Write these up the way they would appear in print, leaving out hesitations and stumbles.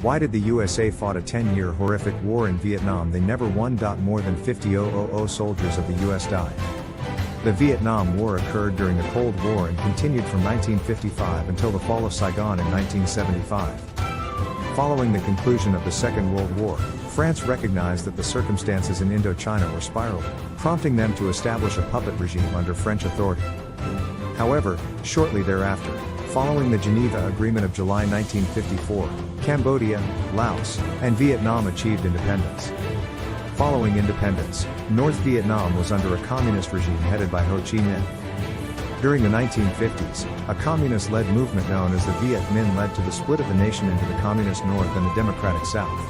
Why did the USA fought a 10-year horrific war in Vietnam they never won? More than 50,000 soldiers of the US died. The Vietnam War occurred during the Cold War and continued from 1955 until the fall of Saigon in 1975. Following the conclusion of the Second World War, France recognized that the circumstances in Indochina were spiraling, prompting them to establish a puppet regime under French authority. However, shortly thereafter, following the Geneva Agreement of July 1954, Cambodia, Laos, and Vietnam achieved independence. Following independence, North Vietnam was under a communist regime headed by Ho Chi Minh. During the 1950s, a communist-led movement known as the Viet Minh led to the split of the nation into the Communist North and the Democratic South.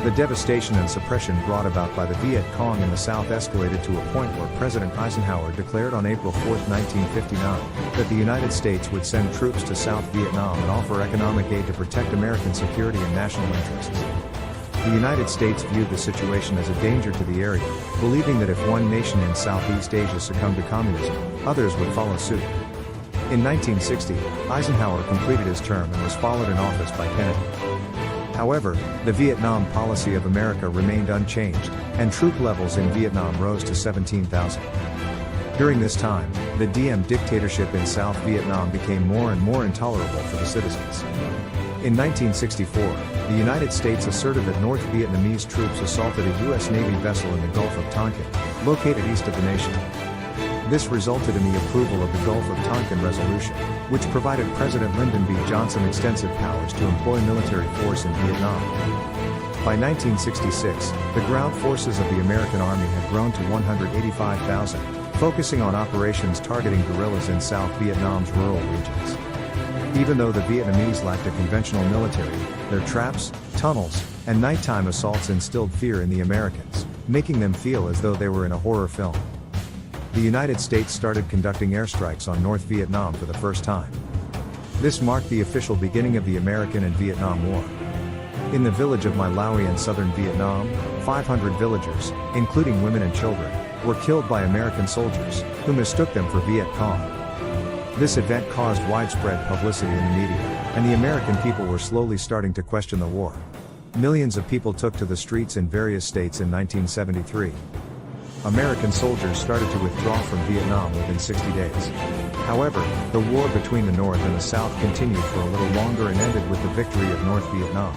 The devastation and suppression brought about by the Viet Cong in the South escalated to a point where President Eisenhower declared on April 4, 1959, that the United States would send troops to South Vietnam and offer economic aid to protect American security and national interests. The United States viewed the situation as a danger to the area, believing that if one nation in Southeast Asia succumbed to communism, others would follow suit. In 1960, Eisenhower completed his term and was followed in office by Kennedy. However, the Vietnam policy of America remained unchanged, and troop levels in Vietnam rose to 17,000. During this time, the Diem dictatorship in South Vietnam became more and more intolerable for the citizens. In 1964, the United States asserted that North Vietnamese troops assaulted a U.S. Navy vessel in the Gulf of Tonkin, located east of the nation. This resulted in the approval of the Gulf of Tonkin Resolution, which provided President Lyndon B. Johnson extensive powers to employ military force in Vietnam. By 1966, the ground forces of the American Army had grown to 185,000, focusing on operations targeting guerrillas in South Vietnam's rural regions. Even though the Vietnamese lacked a conventional military, their traps, tunnels, and nighttime assaults instilled fear in the Americans, making them feel as though they were in a horror film. The United States started conducting airstrikes on North Vietnam for the first time. This marked the official beginning of the American and Vietnam War. In the village of My Laoi in southern Vietnam, 500 villagers, including women and children, were killed by American soldiers, who mistook them for Viet Cong. This event caused widespread publicity in the media, and the American people were slowly starting to question the war. Millions of people took to the streets in various states in 1973. American soldiers started to withdraw from Vietnam within 60 days. However, the war between the North and the South continued for a little longer and ended with the victory of North Vietnam.